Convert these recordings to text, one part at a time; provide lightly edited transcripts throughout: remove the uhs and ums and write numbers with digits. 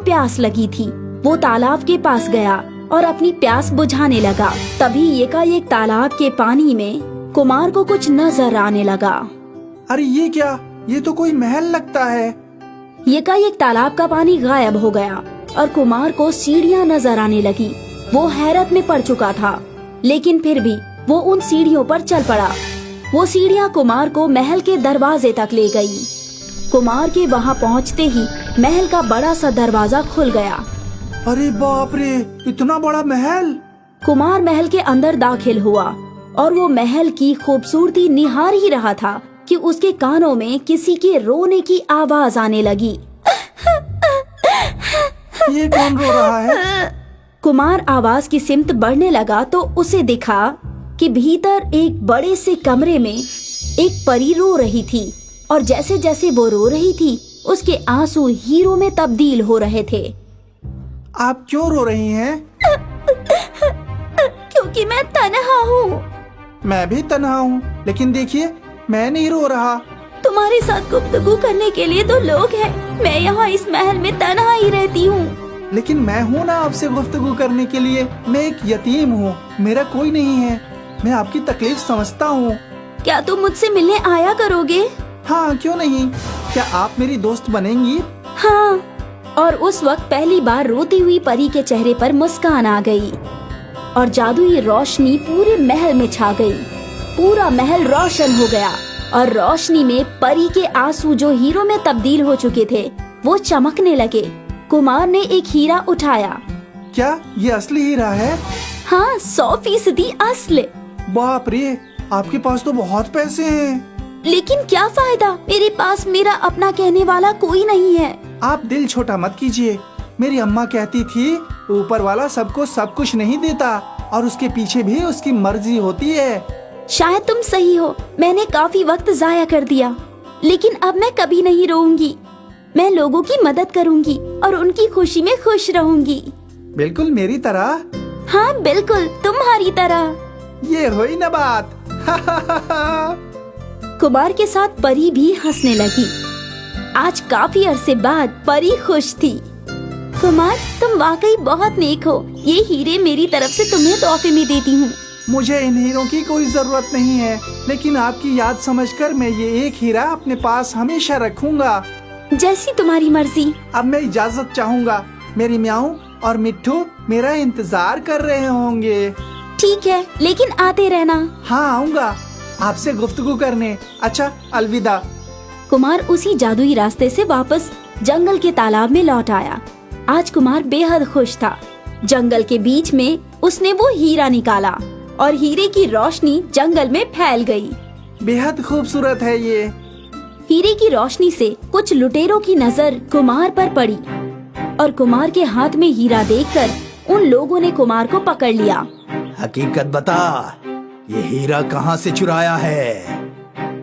प्यास लगी थी। वो तालाब के पास गया और अपनी प्यास बुझाने लगा। तभी एकाएक तालाब के पानी में कुमार को कुछ नजर आने लगा। अरे ये क्या, ये तो कोई महल लगता है। एकाएक तालाब का पानी गायब हो गया और कुमार को सीढ़ियाँ नजर आने लगी। वो हैरत में पड़ चुका था, लेकिन फिर भी वो उन सीढ़ियों पर चल पड़ा। वो सीढ़ियाँ कुमार को महल के दरवाजे तक ले गई। कुमार के वहाँ पहुँचते ही महल का बड़ा सा दरवाजा खुल गया। अरे बाप रे, इतना बड़ा महल। कुमार महल के अंदर दाखिल हुआ और वो महल की खूबसूरती निहार ही रहा था कि उसके कानों में किसी के रोने की आवाज आने लगी। ये कौन रो रहा है? कुमार आवाज की सिमत बढ़ने लगा तो उसे दिखा कि भीतर एक बड़े से कमरे में एक परी रो रही थी, और जैसे जैसे वो रो रही थी उसके आंसू हीरों में तब्दील हो रहे थे। आप क्यों रो रही हैं? क्योंकि मैं तन्हा हूँ। मैं भी तन्हा हूँ, लेकिन देखिए मैं नहीं रो रहा। तुम्हारे साथ गुफ्तगू करने के लिए तो लोग हैं। मैं यहाँ इस महल में तन्हा ही रहती हूँ। लेकिन मैं हूँ ना आपसे गुफ्तगू करने के लिए। मैं एक यतीम हूँ, मेरा कोई नहीं है। मैं आपकी तकलीफ समझता हूँ। क्या तुम मुझसे मिलने आया करोगे? हाँ, क्यों नहीं। क्या आप मेरी दोस्त बनेंगी? हाँ। और उस वक्त पहली बार रोती हुई परी के चेहरे पर मुस्कान आ गई और जादुई रोशनी पूरे महल में छा गई। पूरा महल रोशन हो गया और रोशनी में परी के आंसू जो हीरो में तब्दील हो चुके थे वो चमकने लगे। कुमार ने एक हीरा उठाया। क्या ये असली हीरा है? हाँ, 100% असली। बाप रे, आपके पास तो बहुत पैसे हैं। लेकिन क्या फायदा, मेरे पास मेरा अपना कहने वाला कोई नहीं है। आप दिल छोटा मत कीजिए। मेरी अम्मा कहती थी ऊपर वाला सबको सब कुछ नहीं देता और उसके पीछे भी उसकी मर्जी होती है। शायद तुम सही हो। मैंने काफी वक्त जाया कर दिया, लेकिन अब मैं कभी नहीं रोऊंगी। मैं लोगों की मदद करूंगी और उनकी खुशी में खुश रहूंगी। बिल्कुल मेरी तरह। हाँ बिल्कुल तुम्हारी तरह। ये हुई ना बात। कुमार के साथ परी भी हंसने लगी। आज काफी अरसे बाद परी खुश थी। कुमार, तुम वाकई बहुत नेक हो। ये हीरे मेरी तरफ से तुम्हें तोहफे में देती हूँ। मुझे इन हीरों की कोई जरूरत नहीं है, लेकिन आपकी याद समझकर मैं ये एक हीरा अपने पास हमेशा रखूंगा। जैसी तुम्हारी मर्जी। अब मैं इजाजत चाहूँगा। मेरी म्याऊ और मिट्ठू मेरा इंतजार कर रहे होंगे। ठीक है, लेकिन आते रहना। हाँ आऊँगा, आपसे गुफ्तगू करने। अच्छा, अलविदा। कुमार उसी जादुई रास्ते से वापस जंगल के तालाब में लौट आया। आज कुमार बेहद खुश था। जंगल के बीच में उसने वो हीरा निकाला और हीरे की रोशनी जंगल में फैल गई। बेहद खूबसूरत है ये। हीरे की रोशनी से कुछ लुटेरों की नजर कुमार पर पड़ी और कुमार के हाथ में हीरा देखकर उन लोगों ने कुमार को पकड़ लिया। हकीकत बता, ये हीरा कहाँ से चुराया है?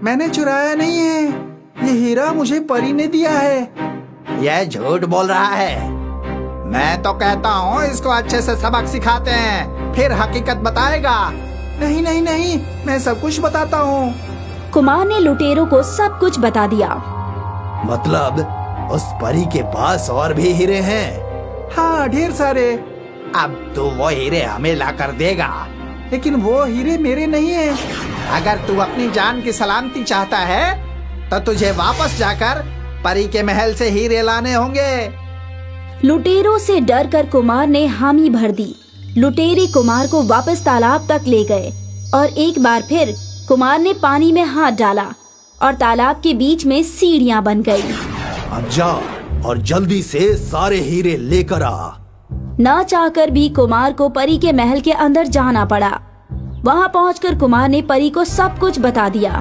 मैंने चुराया नहीं है, ये हीरा मुझे परी ने दिया है। यह झूठ बोल रहा है। मैं तो कहता हूँ इसको अच्छे से सबक सिखाते हैं, फिर हकीकत बताएगा। नहीं नहीं नहीं, मैं सब कुछ बताता हूँ। कुमार ने लुटेरों को सब कुछ बता दिया। मतलब उस परी के पास और भी हीरे हैं? हाँ, ढेर सारे। अब तो वो हीरे हमें ला कर देगा। लेकिन वो हीरे मेरे नहीं है। अगर तू अपनी जान की सलामती चाहता है तो तुझे वापस जाकर परी के महल से हीरे लाने होंगे। लुटेरों से डरकर कुमार ने हामी भर दी। लुटेरे कुमार को वापस तालाब तक ले गए और एक बार फिर कुमार ने पानी में हाथ डाला और तालाब के बीच में सीढ़ियां बन गई। अब जा और जल्दी से सारे हीरे लेकर आ। न चाहकर भी कुमार को परी के महल के अंदर जाना पड़ा। वहां पहुंचकर कुमार ने परी को सब कुछ बता दिया।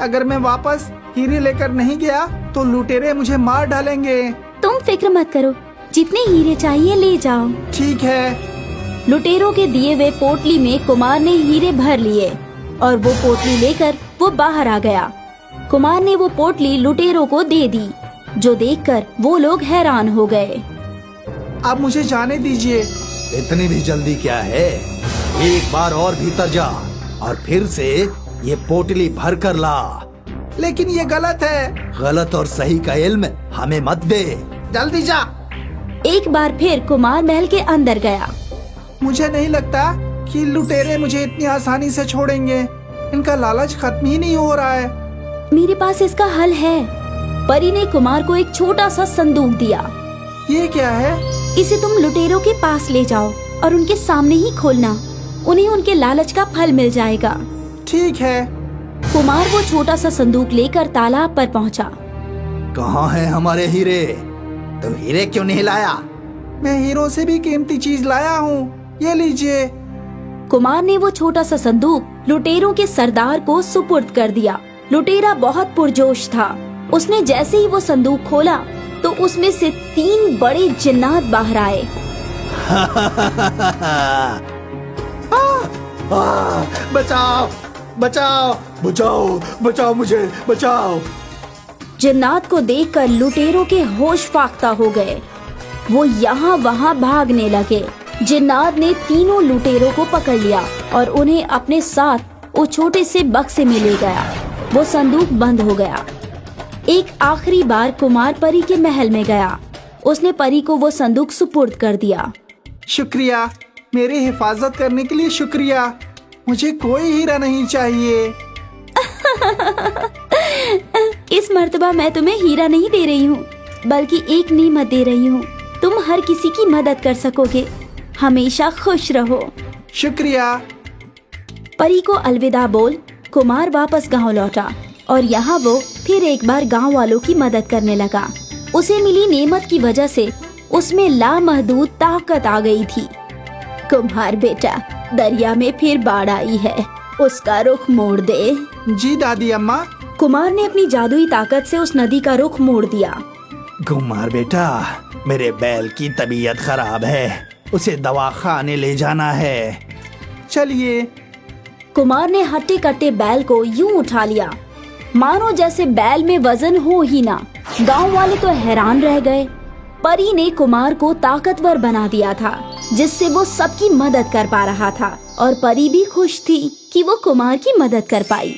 अगर मैं वापस हीरे लेकर नहीं गया तो लुटेरे मुझे मार डालेंगे। तुम फिक्र मत करो, जितने हीरे चाहिए ले जाओ। ठीक है। लुटेरों के दिए हुए पोटली में कुमार ने हीरे भर लिए और वो पोटली लेकर वो बाहर आ गया। कुमार ने वो पोटली लुटेरों को दे दी, जो देखकर वो लोग हैरान हो गए। अब मुझे जाने दीजिए। इतनी भी जल्दी क्या है? एक बार और भीतर जा और फिर से ये पोटली भर कर ला। लेकिन ये गलत है। गलत और सही का इल्म हमें मत दे। जल्दी जा। एक बार फिर कुमार महल के अंदर गया। मुझे नहीं लगता कि लुटेरे मुझे इतनी आसानी से छोड़ेंगे। इनका लालच खत्म ही नहीं हो रहा है। मेरे पास इसका हल है। परी ने कुमार को एक छोटा सा संदूक दिया। ये क्या है? इसे तुम लुटेरों के पास ले जाओ और उनके सामने ही खोलना। उन्हें उनके लालच का फल मिल जाएगा। ठीक है। कुमार वो छोटा सा संदूक लेकर तालाब पर पहुंचा। कहाँ है हमारे हीरे? तो हीरे क्यों नहीं लाया? मैं हीरो से भी कीमती चीज लाया हूँ, ये लीजिए। कुमार ने वो छोटा सा संदूक लुटेरों के सरदार को सुपुर्द कर दिया। लुटेरा बहुत पुरजोश था। उसने जैसे ही वो संदूक खोला तो उसमें से 3 बड़े जिन्नात बाहर आए। बचाओ बचाओ बचाओ बचाओ, मुझे बचाओ। जिन्नात को देखकर लुटेरों के होश फाख्ता हो गए। वो यहाँ वहाँ भागने लगे। जिन्नात ने तीनों लुटेरों को पकड़ लिया और उन्हें अपने साथ उस छोटे से बक्से में ले गया। वो संदूक बंद हो गया। एक आखिरी बार कुमार परी के महल में गया। उसने परी को वो संदूक सुपुर्द कर दिया। शुक्रिया, मेरी हिफाजत करने के लिए शुक्रिया। मुझे कोई हीरा नहीं चाहिए। इस मर्तबा मैं तुम्हें हीरा नहीं दे रही हूँ, बल्कि एक नीमत दे रही हूँ। तुम हर किसी की मदद कर सकोगे। हमेशा खुश रहो। शुक्रिया। परी को अलविदा बोल कुमार वापस गांव लौटा और यहाँ वो फिर एक बार गांव वालों की मदद करने लगा। उसे मिली नेमत की वजह से उसमें लामहदूद ताकत आ गई थी। कुमार बेटा, दरिया में फिर बाढ़ आई है, उसका रुख मोड़ दे। जी दादी अम्मा। कुमार ने अपनी जादुई ताकत से उस नदी का रुख मोड़ दिया। कुमार बेटा, मेरे बैल की तबीयत खराब है, उसे दवाखाने ले जाना है। चलिए। कुमार ने हट्टे कट्टे बैल को यूं उठा लिया मानो जैसे बैल में वजन हो ही ना। गांव वाले तो हैरान रह गए। परी ने कुमार को ताकतवर बना दिया था, जिससे वो सबकी मदद कर पा रहा था और परी भी खुश थी कि वो कुमार की मदद कर पाई।